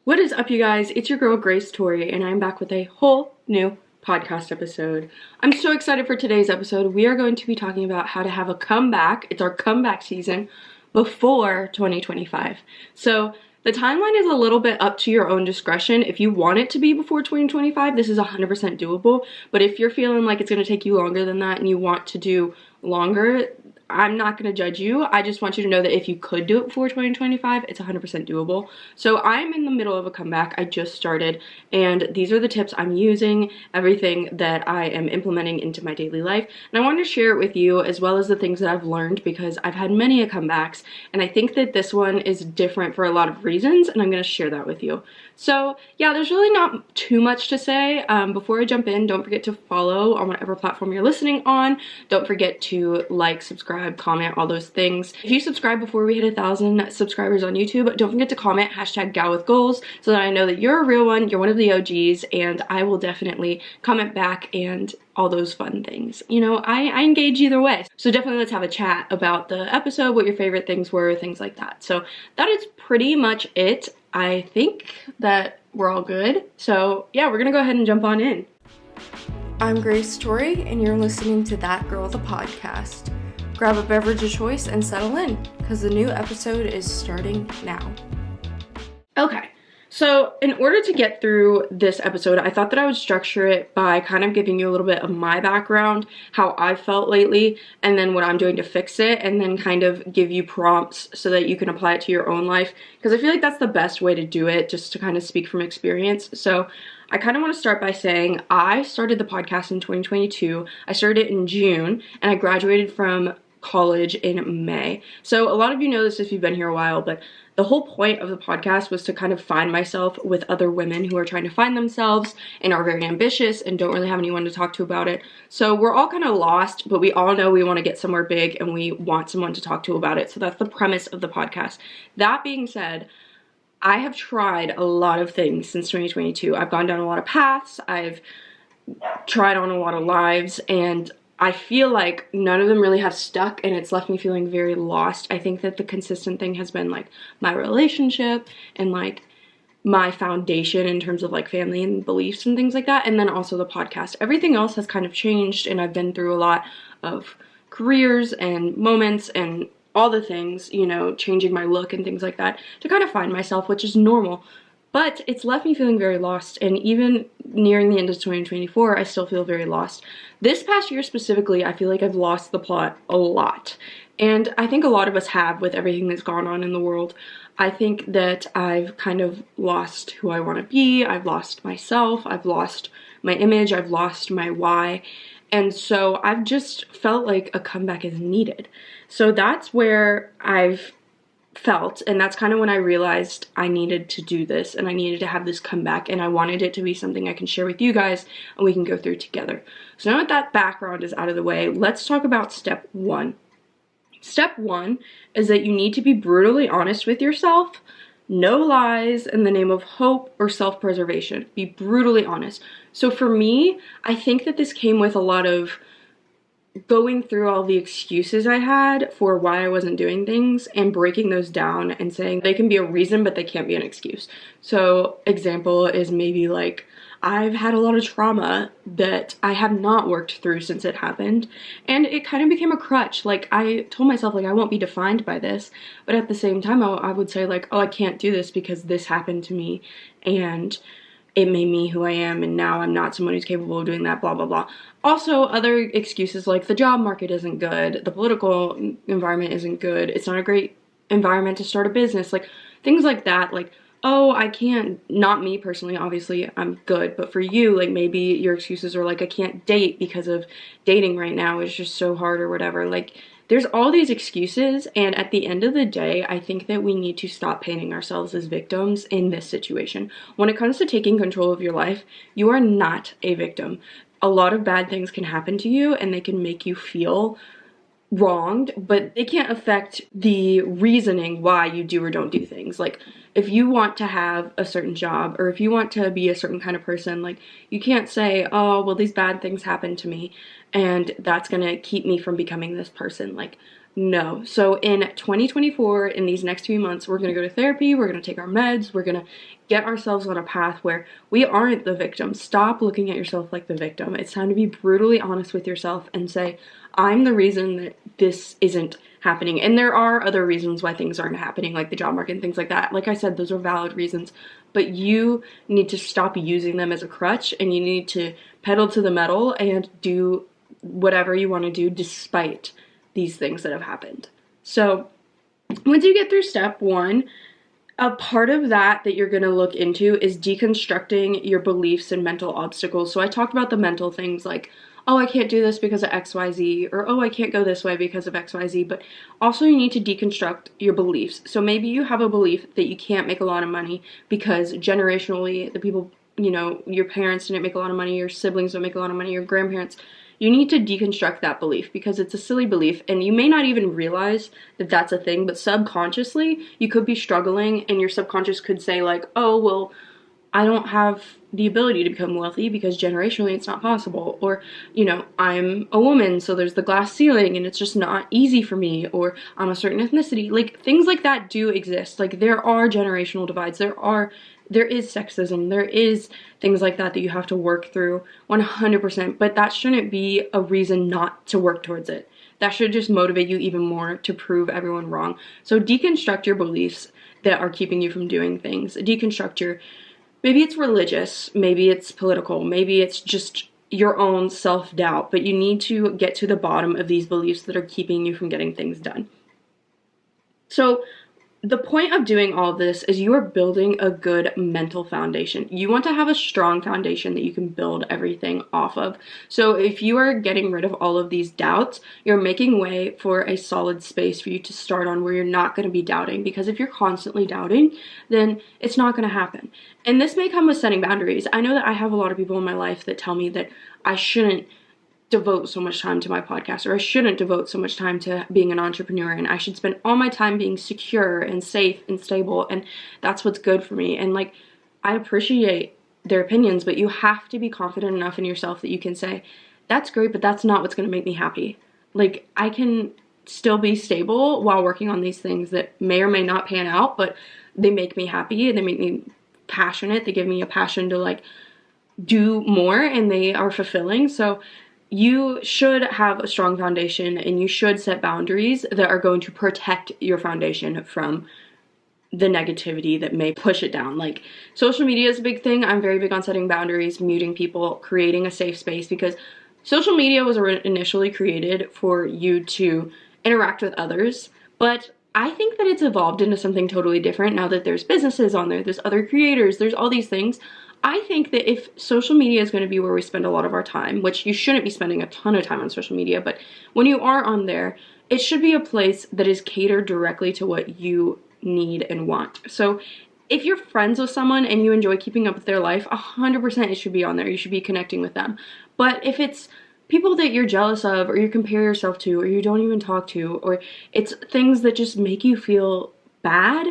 What is up, you guys? It's your girl Grace Torie, and I'm back with a whole new podcast episode. I'm so excited for today's episode. We are going to be talking about how to have a comeback. It's our comeback season before 2025. So the timeline is a little bit up to your own discretion. If you want it to be before 2025, this is 100% doable. But if you're feeling like it's going to take you longer than that and you want to do longer, I'm not going to judge you. I just want you to know that if you could do it before 2025, it's 100% doable. So I'm in the middle of a comeback. I just started, and these are the tips I'm using, everything that I am implementing into my daily life. And I wanted to share it with you as well as the things that I've learned because I've had many a comebacks, and I think that this one is different for a lot of reasons, and I'm going to share that with you. So yeah, there's really not too much to say. Before I jump in, don't forget to follow on whatever platform you're listening on. Don't forget to like, subscribe, comment, all those things. If you subscribe before we hit 1,000 subscribers on YouTube, don't forget to comment #GalWithGoals so that I know that you're a real one, you're one of the OGs, and I will definitely comment back and all those fun things. You know, I engage either way. So definitely let's have a chat about the episode, what your favorite things were, things like that. So that is pretty much it. I think that we're all good. So yeah, we're gonna go ahead and jump on in. I'm Grace Torie, and you're listening to That Girl the Podcast. Grab a beverage of choice and settle in, because the new episode is starting now. Okay. So in order to get through this episode, I thought that I would structure it by kind of giving you a little bit of my background, how I felt lately, and then what I'm doing to fix it, and then kind of give you prompts so that you can apply it to your own life, because I feel like that's the best way to do it, just to kind of speak from experience. So I kind of want to start by saying I started the podcast in 2022. I started it in June, and I graduated from college in May. So a lot of you know this if you've been here a while, but the whole point of the podcast was to kind of find myself with other women who are trying to find themselves and are very ambitious and don't really have anyone to talk to about it. So we're all kind of lost, but we all know we want to get somewhere big and we want someone to talk to about it. So that's the premise of the podcast. That being said, I have tried a lot of things since 2022. I've gone down a lot of paths. I've tried on a lot of lives, and I feel like none of them really have stuck, and it's left me feeling very lost. I think that the consistent thing has been like my relationship and like my foundation in terms of like family and beliefs and things like that, and then also the podcast. Everything else has kind of changed, and I've been through a lot of careers and moments and all the things, you know, changing my look and things like that to kind of find myself, which is normal. But it's left me feeling very lost, and even nearing the end of 2024, I still feel very lost. This past year specifically, I feel like I've lost the plot a lot. And I think a lot of us have with everything that's gone on in the world. I think that I've kind of lost who I want to be, I've lost myself, I've lost my image, I've lost my why. And so I've just felt like a comeback is needed. So that's where I've felt, and that's kind of when I realized I needed to do this and I needed to have this comeback, and I wanted it to be something I can share with you guys and we can go through together. So now that that background is out of the way, let's talk about step one. Step one is that you need to be brutally honest with yourself. No lies in the name of hope or self-preservation. Be brutally honest. So for me, I think that this came with a lot of going through all the excuses I had for why I wasn't doing things and breaking those down and saying they can be a reason, but they can't be an excuse. So example is maybe like, I've had a lot of trauma that I have not worked through since it happened, and it kind of became a crutch. Like, I told myself, like, I won't be defined by this, but at the same time, I would say, like, oh, I can't do this because this happened to me, and it made me who I am, and now I'm not someone who's capable of doing that, blah, blah, blah. Also, other excuses like the job market isn't good, the political environment isn't good, it's not a great environment to start a business, like, things like that, like, oh, I can't, not me personally, obviously, I'm good, but for you, like, maybe your excuses are like, I can't date because of dating right now is just so hard or whatever, like, there's all these excuses, and at the end of the day, I think that we need to stop painting ourselves as victims in this situation. When it comes to taking control of your life, you are not a victim. A lot of bad things can happen to you, and they can make you feel wronged, but they can't affect the reasoning why you do or don't do things. Like, if you want to have a certain job, or if you want to be a certain kind of person, like, you can't say, oh, well, these bad things happened to me, and that's gonna keep me from becoming this person. Like, No. So in 2024, in these next few months, we're going to go to therapy, we're going to take our meds, we're going to get ourselves on a path where we aren't the victim. Stop looking at yourself like the victim. It's time to be brutally honest with yourself and say, I'm the reason that this isn't happening. And there are other reasons why things aren't happening, like the job market and things like that. Like I said, those are valid reasons, but you need to stop using them as a crutch, and you need to pedal to the metal and do whatever you want to do despite these things that have happened. So once you get through step one, a part of that you're going to look into is deconstructing your beliefs and mental obstacles. So I talked about the mental things like, oh, I can't do this because of XYZ, or oh, I can't go this way because of XYZ, but also you need to deconstruct your beliefs. So maybe you have a belief that you can't make a lot of money because generationally the people, you know, your parents didn't make a lot of money, your siblings don't make a lot of money, your grandparents. You need to deconstruct that belief because it's a silly belief, and you may not even realize that that's a thing, but subconsciously you could be struggling, and your subconscious could say like, oh, well, I don't have the ability to become wealthy because generationally it's not possible, or, you know, I'm a woman, so there's the glass ceiling and it's just not easy for me, or I'm a certain ethnicity. Like, things like that do exist. Like, there are generational divides, there is sexism, there is things like that you have to work through 100%, but that shouldn't be a reason not to work towards it. That should just motivate you even more to prove everyone wrong. So deconstruct your beliefs that are keeping you from doing things. Deconstruct your, maybe it's religious, maybe it's political, maybe it's just your own self-doubt, but you need to get to the bottom of these beliefs that are keeping you from getting things done. So the point of doing all of this is you are building a good mental foundation. You want to have a strong foundation that you can build everything off of. So if you are getting rid of all of these doubts, you're making way for a solid space for you to start on where you're not going to be doubting. Because if you're constantly doubting, then it's not going to happen. And this may come with setting boundaries. I know that I have a lot of people in my life that tell me that I shouldn't devote so much time to my podcast, or I shouldn't devote so much time to being an entrepreneur, and I should spend all my time being secure and safe and stable, and that's what's good for me. And like, I appreciate their opinions, but you have to be confident enough in yourself that you can say, that's great, but that's not what's going to make me happy. Like, I can still be stable while working on these things that may or may not pan out, but they make me happy and they make me passionate. They give me a passion to like do more, and they are fulfilling. So you should have a strong foundation, and you should set boundaries that are going to protect your foundation from the negativity that may push it down. Like, social media is a big thing. I'm very big on setting boundaries, muting people, creating a safe space, because social media was initially created for you to interact with others, but I think that it's evolved into something totally different now that there's businesses on there, there's other creators, there's all these things. I think that if social media is going to be where we spend a lot of our time, which you shouldn't be spending a ton of time on social media, but when you are on there, it should be a place that is catered directly to what you need and want. So if you're friends with someone and you enjoy keeping up with their life, 100% it should be on there. You should be connecting with them. But if it's people that you're jealous of, or you compare yourself to, or you don't even talk to, or it's things that just make you feel bad,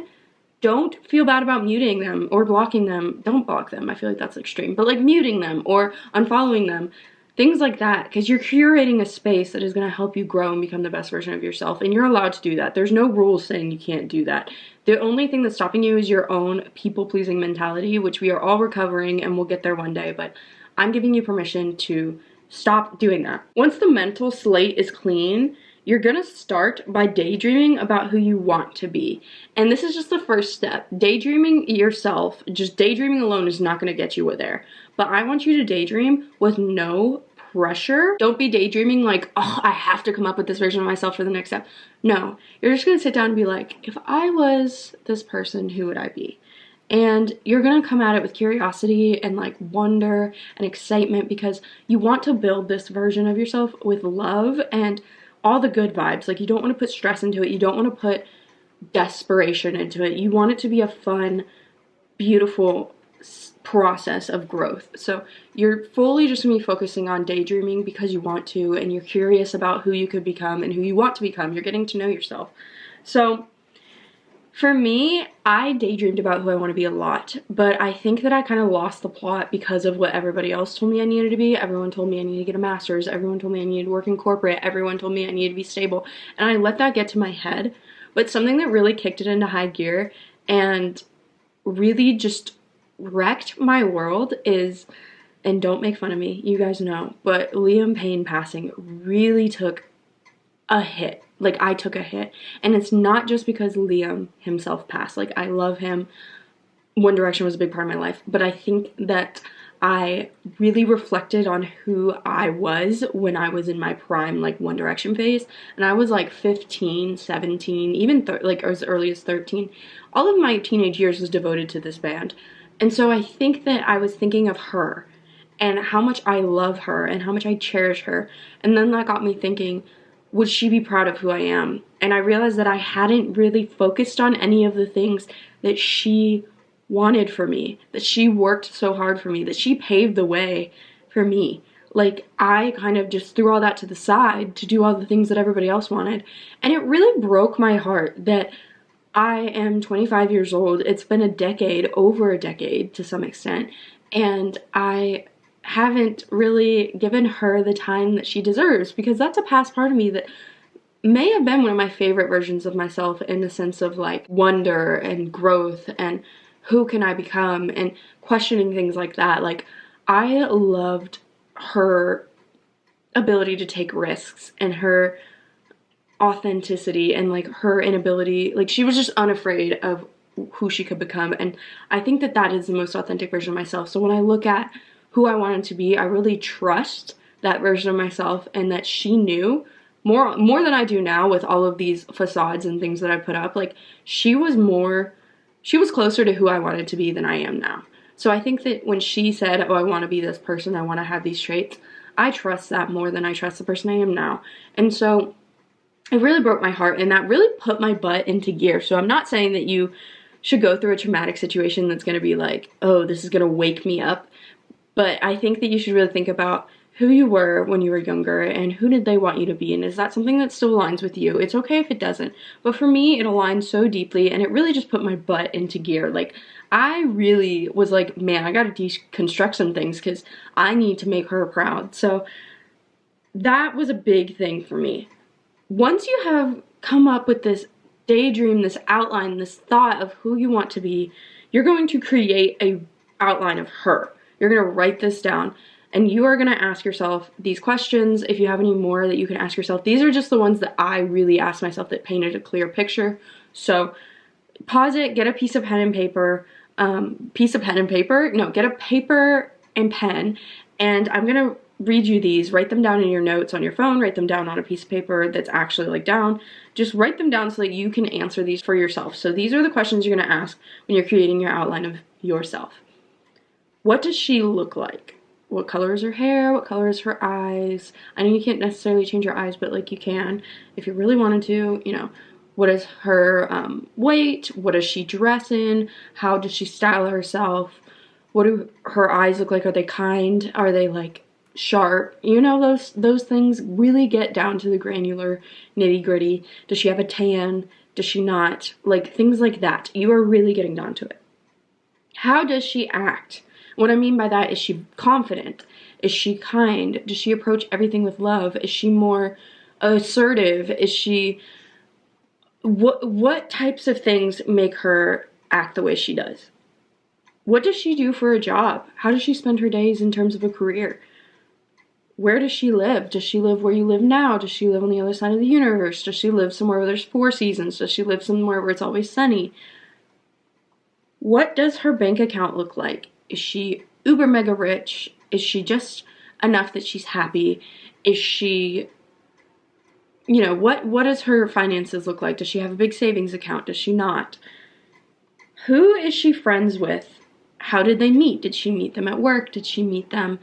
don't feel bad about muting them or blocking them. Don't block them. I feel like that's extreme. But like muting them or unfollowing them. Things like that. Because you're curating a space that is going to help you grow and become the best version of yourself. And you're allowed to do that. There's no rules saying you can't do that. The only thing that's stopping you is your own people-pleasing mentality, which we are all recovering, and we'll get there one day. But I'm giving you permission to stop doing that. Once the mental slate is clean, you're going to start by daydreaming about who you want to be. And this is just the first step. Daydreaming yourself, just daydreaming alone is not going to get you there. But I want you to daydream with no pressure. Don't be daydreaming like, oh, I have to come up with this version of myself for the next step. No, you're just going to sit down and be like, if I was this person, who would I be? And you're going to come at it with curiosity and like wonder and excitement, because you want to build this version of yourself with love and all the good vibes. Like, you don't want to put stress into it. You don't want to put desperation into it. You want it to be a fun, beautiful process of growth. So you're fully just going to be focusing on daydreaming because you want to, and you're curious about who you could become and who you want to become. You're getting to know yourself. So For me, I daydreamed about who I want to be a lot, but I think that I kind of lost the plot because of what everybody else told me I needed to be. Everyone told me I needed to get a master's. Everyone told me I needed to work in corporate. Everyone told me I needed to be stable. And I let that get to my head. But something that really kicked it into high gear and really just wrecked my world is, and don't make fun of me, you guys know, but Liam Payne passing really took a hit. Like, I took a hit. And it's not just because Liam himself passed. Like, I love him. One Direction was a big part of my life. But I think that I really reflected on who I was when I was in my prime, like, One Direction phase. And I was, like, 15, 17, even, like, as early as 13. All of my teenage years was devoted to this band. And so I think that I was thinking of her and how much I love her and how much I cherish her. And then that got me thinking, would she be proud of who I am? And I realized that I hadn't really focused on any of the things that she wanted for me, that she worked so hard for me, that she paved the way for me. Like, I kind of just threw all that to the side to do all the things that everybody else wanted. And it really broke my heart that I am 25 years old. It's been a decade, over a decade to some extent, and I haven't really given her the time that she deserves, because that's a past part of me that may have been one of my favorite versions of myself, in the sense of like wonder and growth and who can I become and questioning things like that. Like, I loved her ability to take risks and her authenticity and like her inability, like she was just unafraid of who she could become. And I think that that is the most authentic version of myself. So when I look at who I wanted to be, I really trust that version of myself, and that she knew more than I do now with all of these facades and things that I put up. Like, she was closer to who I wanted to be than I am now. So I think that when she said, oh, I want to be this person, I want to have these traits, I trust that more than I trust the person I am now. And so it really broke my heart, and that really put my butt into gear. So I'm not saying that you should go through a traumatic situation that's going to be like, oh, this is going to wake me up. But I think that you should really think about who you were when you were younger and who did they want you to be, and is that something that still aligns with you? It's okay if it doesn't, but for me it aligned so deeply, and it really just put my butt into gear. Like, I really was like, man, I gotta deconstruct some things because I need to make her proud. So that was a big thing for me. Once you have come up with this daydream, this outline, this thought of who you want to be, you're going to create a outline of her. You're going to write this down, and you are going to ask yourself these questions. If you have any more that you can ask yourself, these are just the ones that I really asked myself that painted a clear picture. So pause it, get a piece of pen and paper, get a paper and pen, and I'm going to read you these. Write them down in your notes on your phone, write them down on a piece of paper that's actually like down. Just write them down so that you can answer these for yourself. So these are the questions you're going to ask when you're creating your outline of yourself. What does she look like? What color is her hair? What color is her eyes? I know you can't necessarily change your eyes, but like you can if you really wanted to. You know, what is her weight? What does she dress in? How does she style herself? What do her eyes look like? Are they kind? Are they like sharp? You know, those things really get down to the granular nitty gritty. Does she have a tan? Does she not? Like, things like that. You are really getting down to it. How does she act? What I mean by that, is she confident? Is she kind? Does she approach everything with love? Is she more assertive? Is she... What types of things make her act the way she does? What does she do for a job? How does she spend her days in terms of a career? Where does she live? Does she live where you live now? Does she live on the other side of the universe? Does she live somewhere where there's 4 seasons? Does she live somewhere where it's always sunny? What does her bank account look like? Is she uber mega rich? Is she just enough that she's happy? Is she, you know, what does her finances look like? Does she have a big savings account? Does she not? Who is she friends with? How did they meet? Did she meet them at work? Did she meet them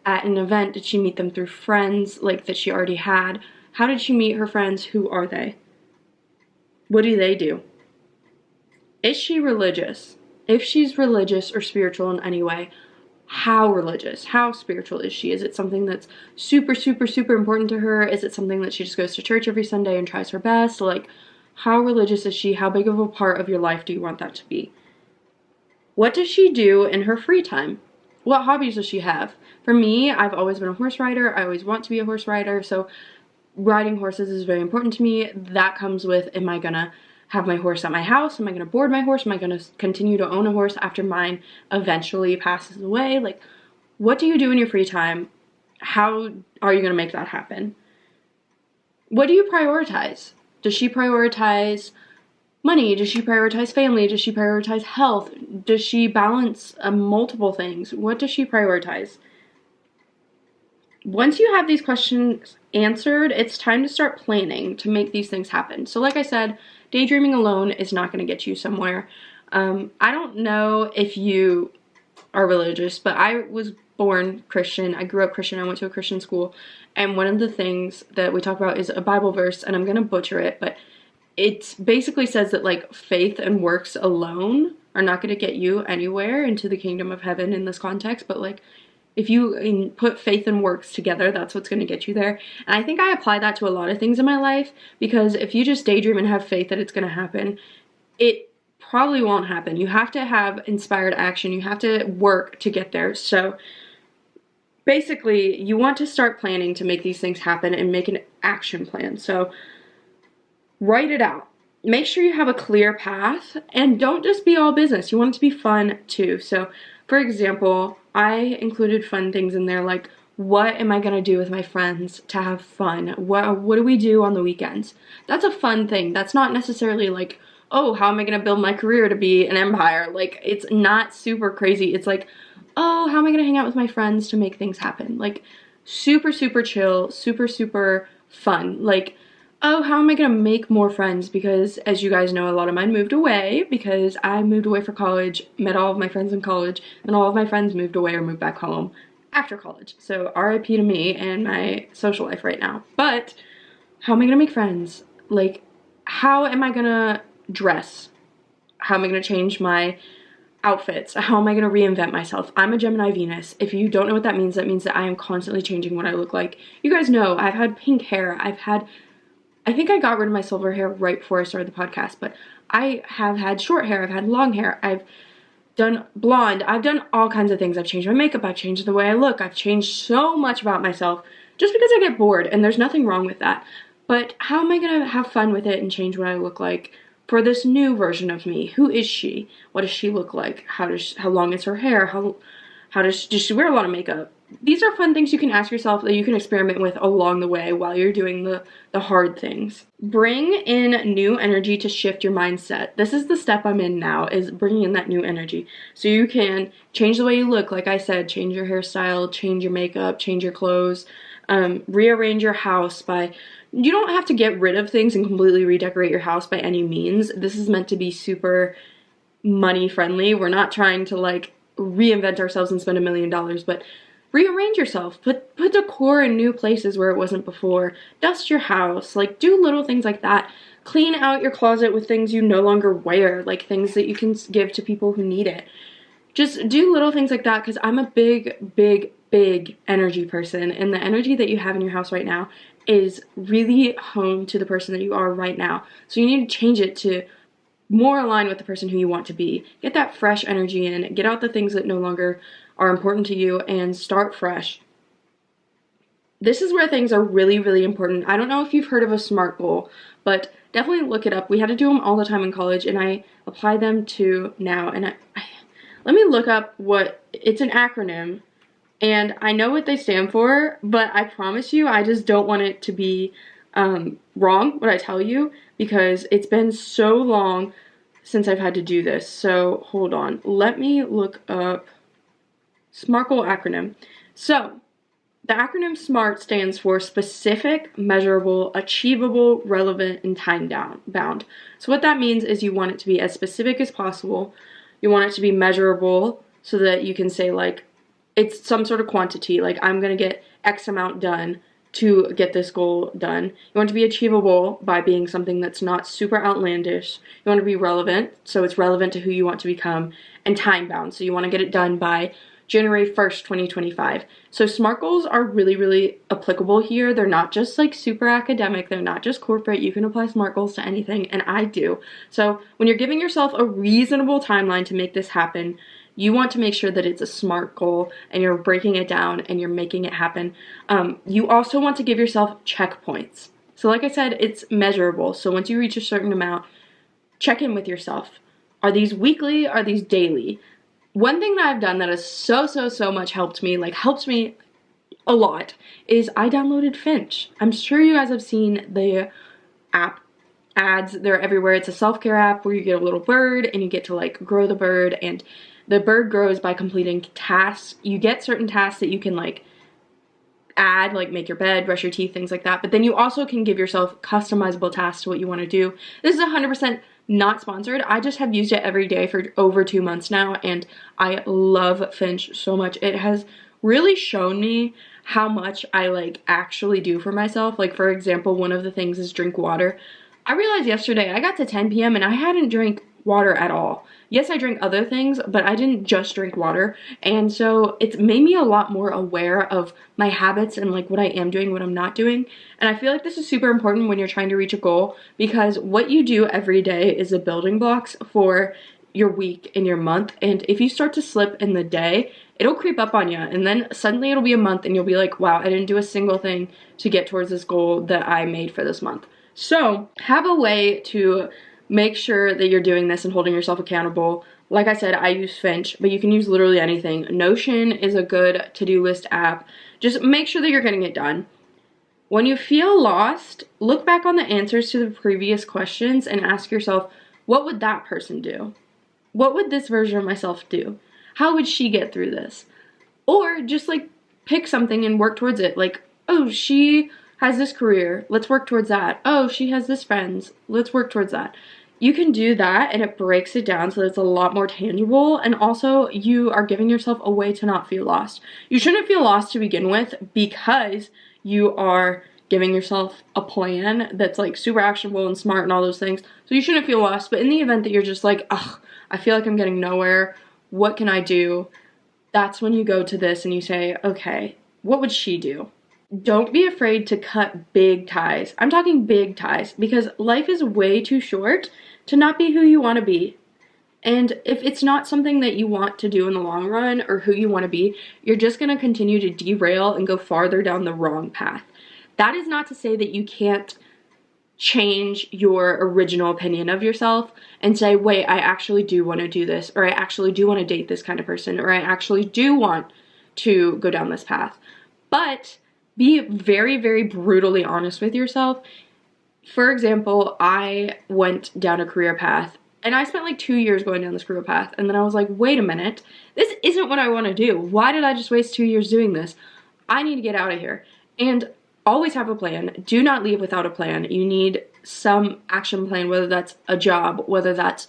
at an event? Did she meet them through friends like that she already had? How did she meet her friends? Who are they? What do they do? Is she religious? If she's religious or spiritual in any way, how religious, how spiritual is she? Is it something that's super, super, super important to her? Is it something that she just goes to church every Sunday and tries her best? Like, How religious is she? How big of a part of your life do you want that to be? What does she do in her free time? What hobbies does she have? For me, I've always been a horse rider. I always want to be a horse rider, so riding horses is very important to me. That comes with, am I gonna have my horse at my house? Am I gonna board my horse? Am I gonna continue to own a horse after mine eventually passes away? Like, what do you do in your free time? How are you gonna make that happen? What do you prioritize? Does she prioritize money? Does she prioritize family? Does she prioritize health? Does she balance multiple things? What does she prioritize? Once you have these questions answered, it's time to start planning to make these things happen. So like I said, daydreaming alone is not going to get you somewhere. I don't know if you are religious, but I was born Christian. I grew up Christian. I went to a Christian school. And one of the things that we talk about is a Bible verse, and I'm going to butcher it, but it basically says that like faith and works alone are not going to get you anywhere into the kingdom of heaven in this context, but like if you put faith and works together, that's what's going to get you there. And I think I apply that to a lot of things in my life, because if you just daydream and have faith that it's going to happen, it probably won't happen. You have to have inspired action. You have to work to get there. So basically, you want to start planning to make these things happen and make an action plan. So write it out. Make sure you have a clear path, and don't just be all business. You want it to be fun too. So for example, I included fun things in there, like what am I going to do with my friends to have fun? What do we do on the weekends? That's a fun thing. That's not necessarily like, oh, how am I going to build my career to be an empire? Like, it's not super crazy. It's like, oh, how am I going to hang out with my friends to make things happen? Like, super, super chill, super, super fun. Like, oh, how am I going to make more friends? Because as you guys know, a lot of mine moved away because I moved away for college, met all of my friends in college, and all of my friends moved away or moved back home after college. So RIP to me and my social life right now. But how am I going to make friends? Like, how am I going to dress? How am I going to change my outfits? How am I going to reinvent myself? I'm a Gemini Venus. If you don't know what that means that I am constantly changing what I look like. You guys know I've had pink hair. I think I got rid of my silver hair right before I started the podcast, but I have had short hair, I've had long hair, I've done blonde, I've done all kinds of things. I've changed my makeup, I've changed the way I look, I've changed so much about myself just because I get bored, and there's nothing wrong with that. But how am I going to have fun with it and change what I look like for this new version of me? Who is she? What does she look like? How long is her hair? Does she wear a lot of makeup? These are fun things you can ask yourself that you can experiment with along the way while you're doing the hard things. Bring in new energy to shift your mindset. This is the step I'm in now, is bringing in that new energy. So you can change the way you look, like I said, change your hairstyle, change your makeup, change your clothes, rearrange your house you don't have to get rid of things and completely redecorate your house by any means. This is meant to be super money friendly. We're not trying to like reinvent ourselves and spend $1 million, but rearrange yourself, put decor in new places where it wasn't before, dust your house, like do little things like that. Clean out your closet with things you no longer wear, like things that you can give to people who need it. Just do little things like that, because I'm a big energy person, and the energy that you have in your house right now is really home to the person that you are right now. So you need to change it to more align with the person who you want to be. Get that fresh energy in, get out the things that no longer are important to you, and start fresh. This is where things are really, really important. I don't know if you've heard of a SMART goal, but definitely look it up. We had to do them all the time in college, and I apply them to now. And let me look up it's an acronym, and I know what they stand for, but I promise you, I just don't want it to be wrong, what I tell you, because it's been so long since I've had to do this. So hold on, let me look up SMART goal acronym. So the acronym SMART stands for specific, measurable, achievable, relevant, and time bound. So what that means is you want it to be as specific as possible. You want it to be measurable so that you can say like it's some sort of quantity, like I'm going to get X amount done to get this goal done. You want it to be achievable by being something that's not super outlandish. You want it to be relevant, so it's relevant to who you want to become, and time bound, so you want to get it done by January 1st, 2025. So SMART goals are really, really applicable here. They're not just like super academic. They're not just corporate. You can apply SMART goals to anything, and I do. So when you're giving yourself a reasonable timeline to make this happen, you want to make sure that it's a SMART goal and you're breaking it down and you're making it happen. You also want to give yourself checkpoints. So like I said, it's measurable. So once you reach a certain amount, check in with yourself. Are these weekly? Are these daily? One thing that I've done that has so much helped me, like helps me a lot, is I downloaded Finch. I'm sure you guys have seen the app ads. They're everywhere. It's a self-care app where you get a little bird and you get to like grow the bird, and the bird grows by completing tasks. You get certain tasks that you can like add, like make your bed, brush your teeth, things like that. But then you also can give yourself customizable tasks to what you want to do. This is 100% not sponsored. I just have used it every day for over 2 months now, and I love Finch so much. It has really shown me how much I like actually do for myself. Like for example, one of the things is drink water. I realized yesterday I got to 10 p.m. and I hadn't drank water at all. Yes, I drink other things, but I didn't just drink water. And so it's made me a lot more aware of my habits and like what I am doing, what I'm not doing. And I feel like this is super important when you're trying to reach a goal, because what you do every day is the building blocks for your week and your month. And if you start to slip in the day, it'll creep up on you. And then suddenly it'll be a month and you'll be like, wow, I didn't do a single thing to get towards this goal that I made for this month. So have a way to make sure that you're doing this and holding yourself accountable. Like I said, I use Finch, but you can use literally anything. Notion is a good to-do list app. Just make sure that you're getting it done. When you feel lost, look back on the answers to the previous questions and ask yourself, what would that person do? What would this version of myself do? How would she get through this? Or just like pick something and work towards it. Like, oh, she has this career, let's work towards that. Oh, she has this friends, let's work towards that. You can do that and it breaks it down so that it's a lot more tangible, and also you are giving yourself a way to not feel lost. You shouldn't feel lost to begin with because you are giving yourself a plan that's like super actionable and smart and all those things. So you shouldn't feel lost, but in the event that you're just like, ugh, I feel like I'm getting nowhere, what can I do? That's when you go to this and you say, okay, what would she do? Don't be afraid to cut big ties. I'm talking big ties because life is way too short to not be who you want to be. And if it's not something that you want to do in the long run or who you want to be, you're just going to continue to derail and go farther down the wrong path. That is not to say that you can't change your original opinion of yourself and say, wait, I actually do want to do this, or I actually do want to date this kind of person, or I actually do want to go down this path. But be very brutally honest with yourself. For example, I went down a career path and I spent like 2 years going down this career path, and then I was like, wait a minute, this isn't what I want to do. Why did I just waste 2 years doing this? I need to get out of here. And always have a plan. Do not leave without a plan. You need some action plan, whether that's a job, whether that's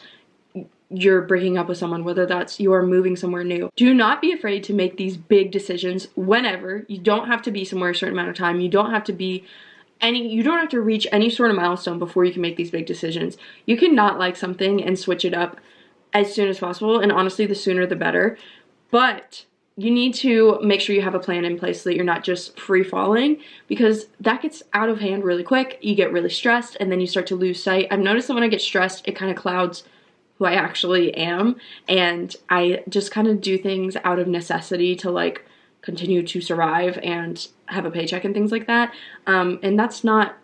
you're breaking up with someone, whether that's you're moving somewhere new. Do not be afraid to make these big decisions whenever. You don't have to be somewhere a certain amount of time. You don't have to reach any sort of milestone before you can make these big decisions. You can not like something and switch it up as soon as possible, and honestly, the sooner the better. But you need to make sure you have a plan in place so that you're not just free falling, because that gets out of hand really quick. You get really stressed and then you start to lose sight. I've noticed that when I get stressed, it kind of clouds who I actually am, and I just kind of do things out of necessity to like continue to survive and have a paycheck and things like that. And that's not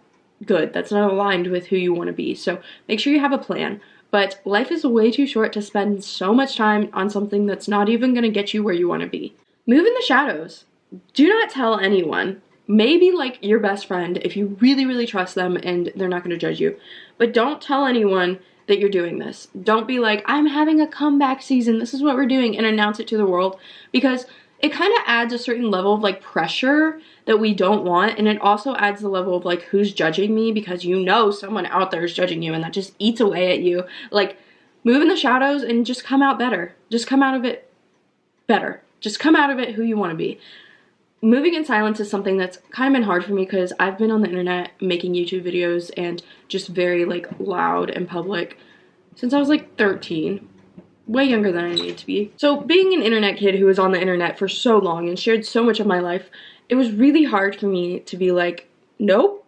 good. That's not aligned with who you want to be. So make sure you have a plan. But life is way too short to spend so much time on something that's not even going to get you where you want to be. Move in the shadows. Do not tell anyone. Maybe like your best friend if you really trust them and they're not going to judge you. But don't tell anyone that you're doing this. Don't be like, I'm having a comeback season, this is what we're doing, and announce it to the world, because it kind of adds a certain level of like pressure that we don't want, and it also adds the level of like, who's judging me, because you know someone out there is judging you, and that just eats away at you. Like, move in the shadows and just come out better. Just come out of it better. Just come out of it who you want to be. Moving in silence is something that's kind of been hard for me because I've been on the internet making YouTube videos and just very like loud and public since I was like 13. way younger than I need to be. So being an internet kid who was on the internet for so long and shared so much of my life, it was really hard for me to be like, nope,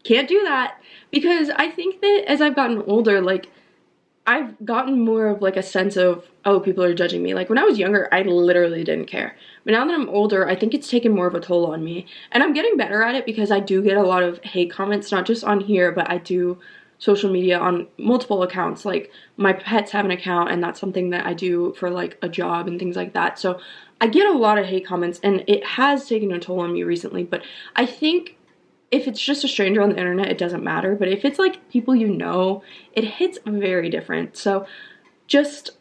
can't do that. Because I think that as I've gotten older, like, I've gotten more of like a sense of, oh, people are judging me. Like when I was younger, I literally didn't care. But now that I'm older, I think it's taken more of a toll on me. And I'm getting better at it because I do get a lot of hate comments, not just on here, but I do social media on multiple accounts. Like my pets have an account and that's something that I do for like a job and things like that. So I get a lot of hate comments and it has taken a toll on me recently. But I think if it's just a stranger on the internet, it doesn't matter. But if it's like people you know, it hits very different. So just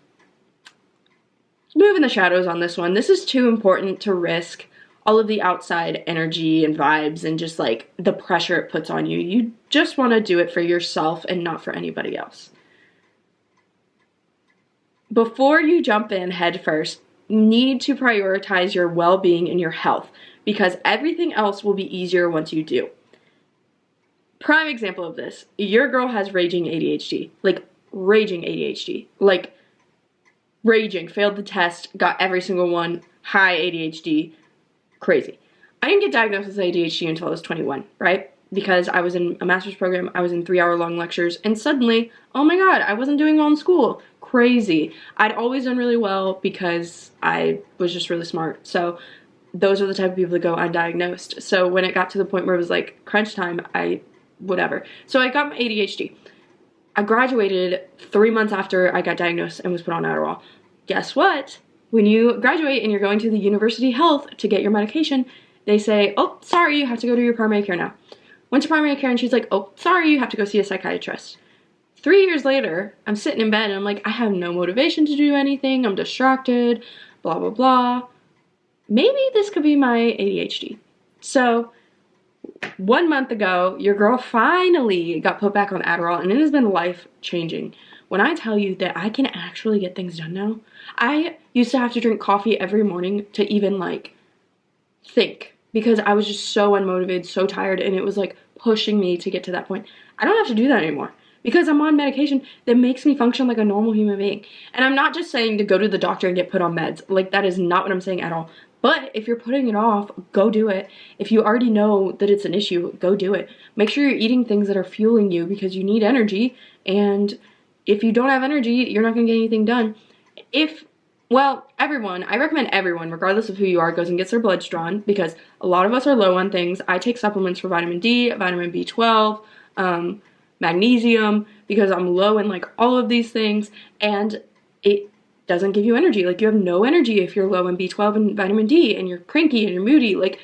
move in the shadows on this one. This is too important to risk all of the outside energy and vibes and just like the pressure it puts on you. You just want to do it for yourself and not for anybody else. Before you jump in head first, you need to prioritize your well-being and your health because everything else will be easier once you do. Prime example of this, your girl has raging ADHD, like raging ADHD, like raging, failed the test, got every single one, high ADHD, crazy. I didn't get diagnosed with ADHD until I was 21, right? Because I was in a master's program, I was in 3-hour-long lectures, and suddenly, oh my god, I wasn't doing well in school. Crazy. I'd always done really well because I was just really smart. So those are the type of people that go undiagnosed. So when it got to the point where it was like crunch time, whatever. So I got my ADHD. I graduated 3 months after I got diagnosed and was put on Adderall. Guess what? When you graduate and you're going to the University Health to get your medication, they say, oh, sorry, you have to go to your primary care now. Went to primary care and she's like, oh, sorry, you have to go see a psychiatrist. 3 years later, I'm sitting in bed and I'm like, I have no motivation to do anything. I'm distracted, blah, blah, blah. Maybe this could be my ADHD. So 1 month ago, your girl finally got put back on Adderall and it has been life-changing. When I tell you that I can actually get things done now, I used to have to drink coffee every morning to even like think because I was just so unmotivated, so tired, and it was like pushing me to get to that point. I don't have to do that anymore because I'm on medication that makes me function like a normal human being. And I'm not just saying to go to the doctor and get put on meds. Like that is not what I'm saying at all. But if you're putting it off, go do it. If you already know that it's an issue, go do it. Make sure you're eating things that are fueling you because you need energy. And if you don't have energy, you're not going to get anything done. I recommend everyone, regardless of who you are, goes and gets their bloods drawn because a lot of us are low on things. I take supplements for vitamin D, vitamin B12, magnesium because I'm low in like all of these things and it doesn't give you energy. Like you have no energy if you're low in B12 and vitamin D and you're cranky and you're moody. Like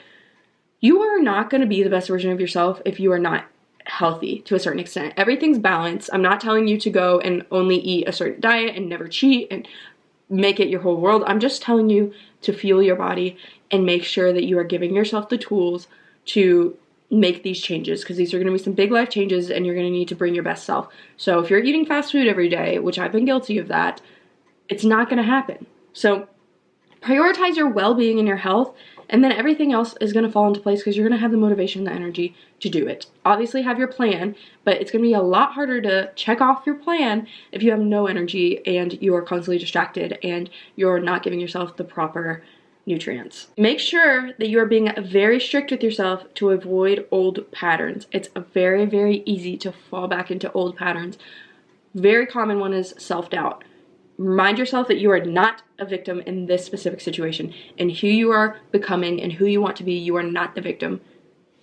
you are not going to be the best version of yourself if you are not healthy to a certain extent. Everything's balanced. I'm not telling you to go and only eat a certain diet and never cheat and make it your whole world. I'm just telling you to fuel your body and make sure that you are giving yourself the tools to make these changes because these are going to be some big life changes and you're going to need to bring your best self. So if you're eating fast food every day, which I've been guilty of that, it's not going to happen. So prioritize your well-being and your health, and then everything else is going to fall into place because you're going to have the motivation and the energy to do it. Obviously have your plan, but it's going to be a lot harder to check off your plan if you have no energy and you are constantly distracted and you're not giving yourself the proper nutrients. Make sure that you are being very strict with yourself to avoid old patterns. It's very, very easy to fall back into old patterns. Very common one is self-doubt. Remind yourself that you are not a victim in this specific situation. And who you are becoming and who you want to be, you are not the victim.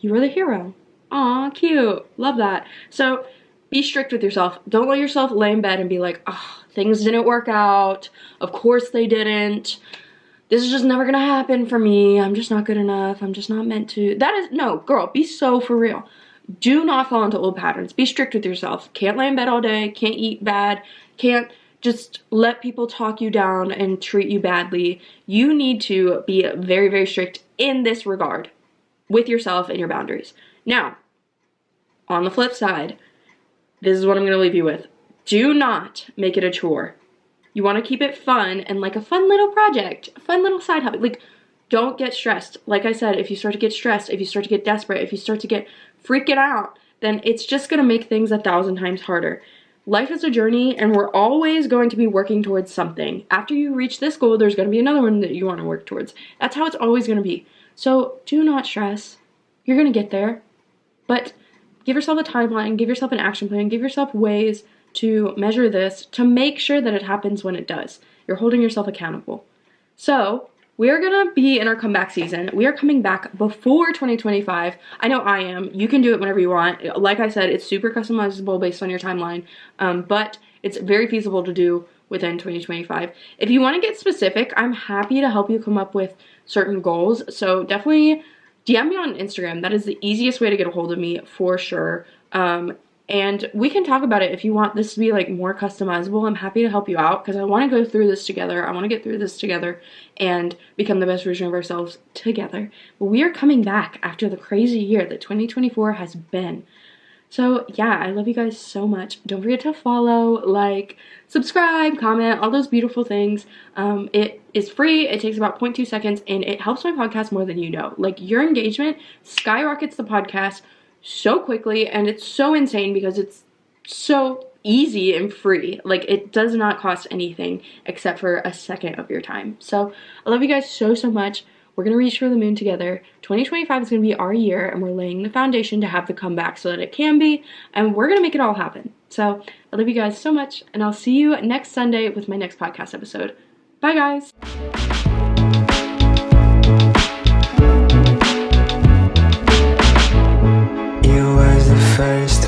You are the hero. Aw, cute. Love that. So be strict with yourself. Don't let yourself lay in bed and be like, oh, things didn't work out. Of course they didn't. This is just never gonna happen for me. I'm just not good enough. I'm just not meant to. No, girl, be so for real. Do not fall into old patterns. Be strict with yourself. Can't lay in bed all day. Can't eat bad. Can't just let people talk you down and treat you badly. You need to be very, very strict in this regard with yourself and your boundaries. Now, on the flip side, this is what I'm going to leave you with. Do not make it a chore. You want to keep it fun and like a fun little project, a fun little side hobby. Like, don't get stressed. Like I said, if you start to get stressed, if you start to get desperate, if you start to get freaking out, then it's just going to make things 1,000 times harder. life is a journey and we're always going to be working towards something. After you reach this goal, there's going to be another one that you want to work towards. That's how it's always going to be. So do not stress. You're going to get there. But give yourself a timeline, give yourself an action plan, give yourself ways to measure this to make sure that it happens when it does. You're holding yourself accountable. So we are going to be in our comeback season. We are coming back before 2025. I know I am. You can do it whenever you want. Like I said, it's super customizable based on your timeline, but it's very feasible to do within 2025. If you want to get specific, I'm happy to help you come up with certain goals. So definitely DM me on Instagram. That is the easiest way to get a hold of me for sure. And we can talk about it if you want this to be like more customizable. I'm happy to help you out because I want to go through this together. I want to get through this together and become the best version of ourselves together. But we are coming back after the crazy year that 2024 has been. So yeah, I love you guys so much. Don't forget to follow, like, subscribe, comment, all those beautiful things. It is free. It takes about 0.2 seconds and it helps my podcast more than you know. Like, your engagement skyrockets the podcast so quickly, and it's so insane because it's so easy and free. Like, it does not cost anything except for a second of your time. So I love you guys so much. We're gonna reach for the moon together. 2025 is gonna be our year, and we're laying the foundation to have the comeback so that it can be, and we're gonna make it all happen. So I love you guys so much, and I'll see you next Sunday with my next podcast episode. Bye guys. First